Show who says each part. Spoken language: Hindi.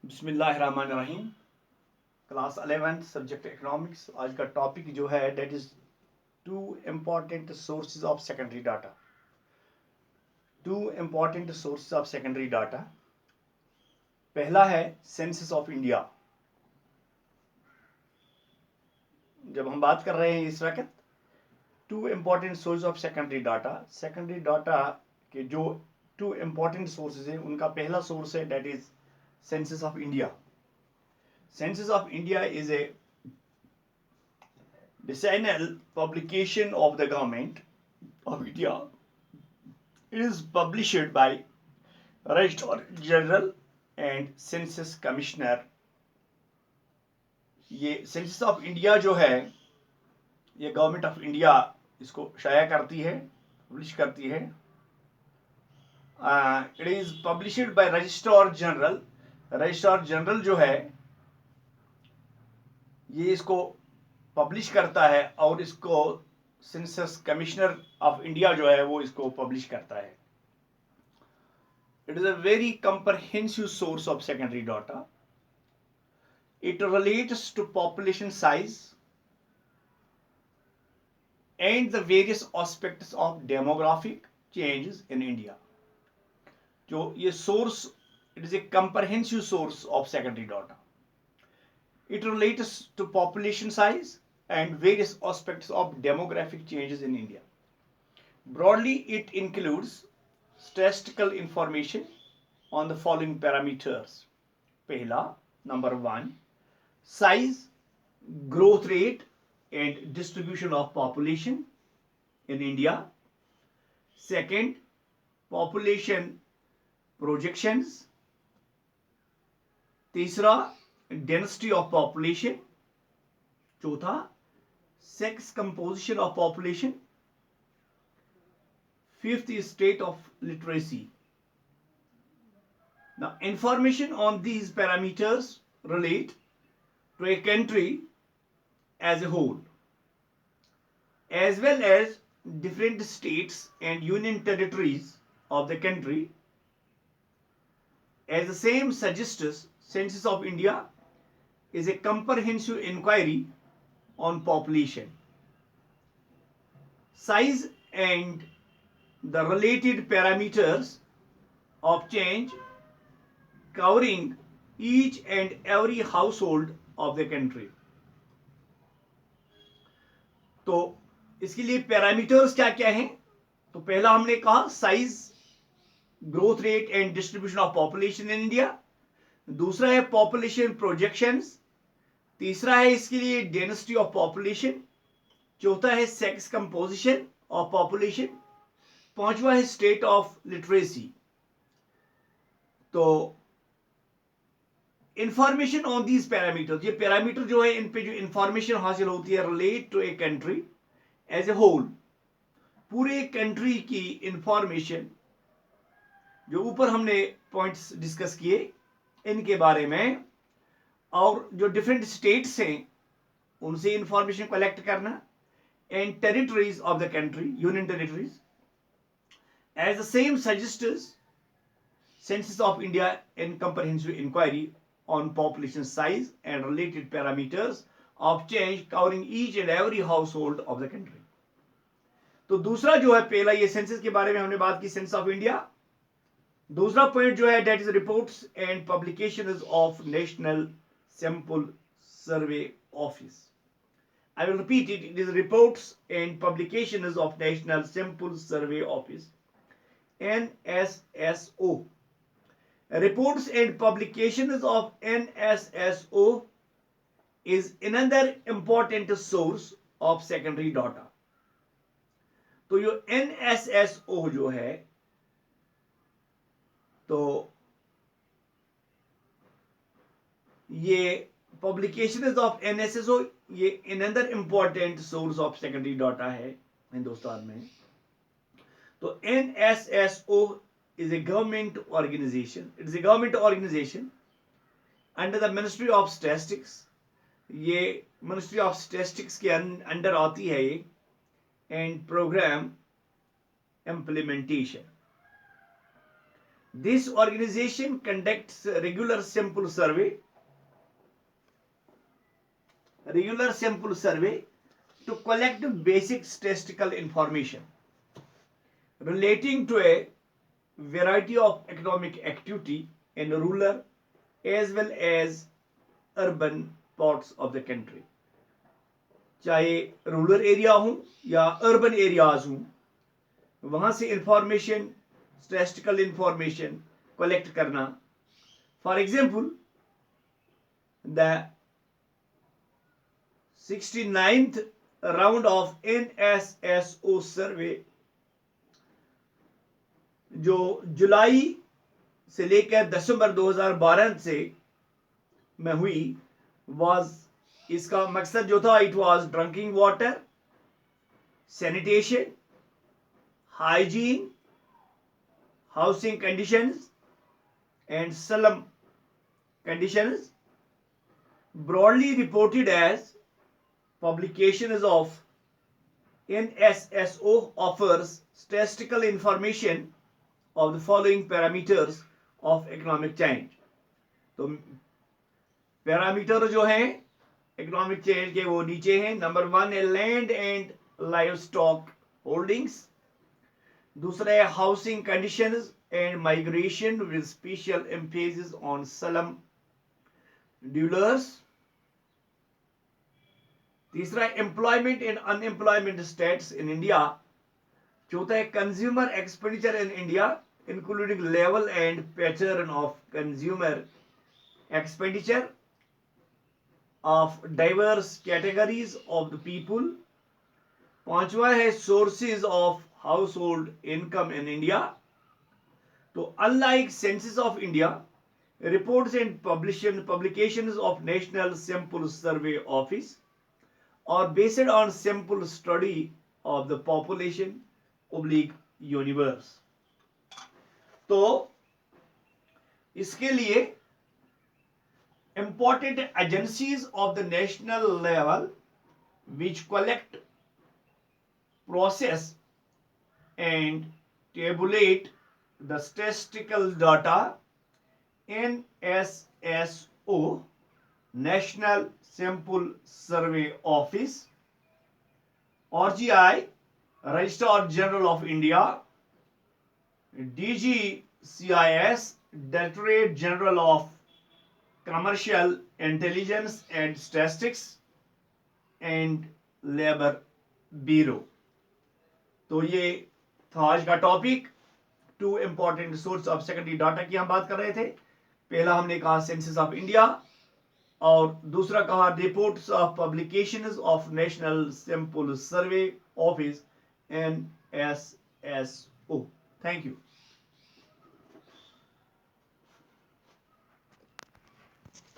Speaker 1: बिस्मिल्लाहिर्रहमानिर्रहीम। Class 11 subject economics. आज का टॉपिक जो है that is two important sources of secondary data. Two important sources of secondary data. पहला है सेंसस ऑफ इंडिया। जब हम बात कर रहे हैं इस वक्त two important source of secondary data के जो टू इम्पॉर्टेंट सोर्सेज हैं उनका पहला सोर्स है that is census of India. Census of India is a decennial publication of the government of India. It is published by Registrar General and Census Commissioner. ये सेंसस ऑफ इंडिया जो है ये गवर्नमेंट ऑफ इंडिया इसको शाया करती है, पब्लिश करती है। It is published by registrar general. Registrar general जो है ये इसको पब्लिश करता है और इसको सेंसस कमिश्नर ऑफ इंडिया जो है वो इसको पब्लिश करता है। It is a very comprehensive source of secondary data. It relates to population size and the various aspects of demographic changes in India. जो ये source it is a comprehensive source of secondary data. It relates to population size and various aspects of demographic changes in India. Broadly, it includes statistical information on the following parameters. Pehla, number 1, size, growth rate and distribution of population in India. Second, population projections. तीसरा, डेंसिटी ऑफ पॉपुलेशन। चौथा, sex composition of population. Fifth, state of literacy. Now, information on these parameters relate to a country as a whole, as well as different states and union territories of the country. As the same suggests, Census of India is a comprehensive inquiry on population, size and the related parameters of change covering each and every household of the country. तो इसके लिए पैरामीटर्स क्या क्या हैं? तो पहला हमने कहा size, growth rate and distribution of population in India. दूसरा है पॉपुलेशन प्रोजेक्शंस। तीसरा है इसके लिए डेंसिटी ऑफ पॉपुलेशन। चौथा है सेक्स कंपोजिशन ऑफ पॉपुलेशन। पांचवा है स्टेट ऑफ लिटरेसी। तो इंफॉर्मेशन ऑन दीज पैरामीटर्स, ये पैरामीटर जो है इन पे जो इंफॉर्मेशन हासिल होती है relate to a country as a whole. पूरे कंट्री की इंफॉर्मेशन जो ऊपर हमने पॉइंट्स डिस्कस किए इनके बारे में, और जो डिफरेंट स्टेट्स हैं उनसे इंफॉर्मेशन कलेक्ट करना, and territories of the country, union territories. As the same suggests, Census of India in comprehensive inquiry on population size and related parameters of change covering each and every household of the country. तो दूसरा जो है, पहला ये सेंसस के बारे में हमने बात की, सेंसस ऑफ इंडिया। दूसरा पॉइंट जो है that is reports and publication of national sample survey office. I will repeat it. It is reports and publications of National Sample Survey Office, NSSO. Reports and publications of NSSO is another important source of secondary data. तो ये NSSO जो है, तो ये publications of NSSO ये another important source of secondary data है हिंदुस्तान में। तो NSSO is a government organization. It is a government organization under the Ministry of Statistics. ये Ministry of Statistics के अंडर आती है ये, and program implementation. This organization conducts regular sample survey to collect basic statistical information relating to a variety of economic activity in rural as well as urban parts of the country. चाहे रूरल एरिया हो या अर्बन एरियाज हो, वहां से इंफॉर्मेशन, स्टैटिस्टिकल इंफॉर्मेशन कलेक्ट करना. For example, the 69th round of NSSO सर्वे जो जुलाई से लेकर दिसंबर 2012 से में हुई, वाज इसका मकसद जो था, it was drinking water, sanitation, hygiene, housing conditions and slum conditions, broadly reported as publications of NSSO offers statistical information of the following parameters of economic change. तो पैरामीटर जो हैं इकोनॉमिक चेंज के वो नीचे हैं. नंबर 1 है land and livestock holdings. दूसरा है housing conditions and migration with special emphasis on slum dwellers. तीसरा है employment and unemployment status in India. चौथा है consumer expenditure in India including level and pattern of consumer expenditure of diverse categories of the people. पांचवा है sources of household income in India. तो unlike census of India, reports and publications of National Sample Survey Office are based on sample study of the population / universe. तो इसके लिए important agencies of the national level which collect, process and tabulate the statistical data: NSSO, National Sample Survey Office; RGI, Registrar General of India; DGCIS, Directorate General of Commercial Intelligence and Statistics; and Labor Bureau. तो ये था आज का topic. 2 important source of secondary data की हम बात कर रहे थे. पहला हमने कहा सेंसस ऑफ इंडिया और दूसरा कहा reports of publications of national sample survey office NSSO. Thank you.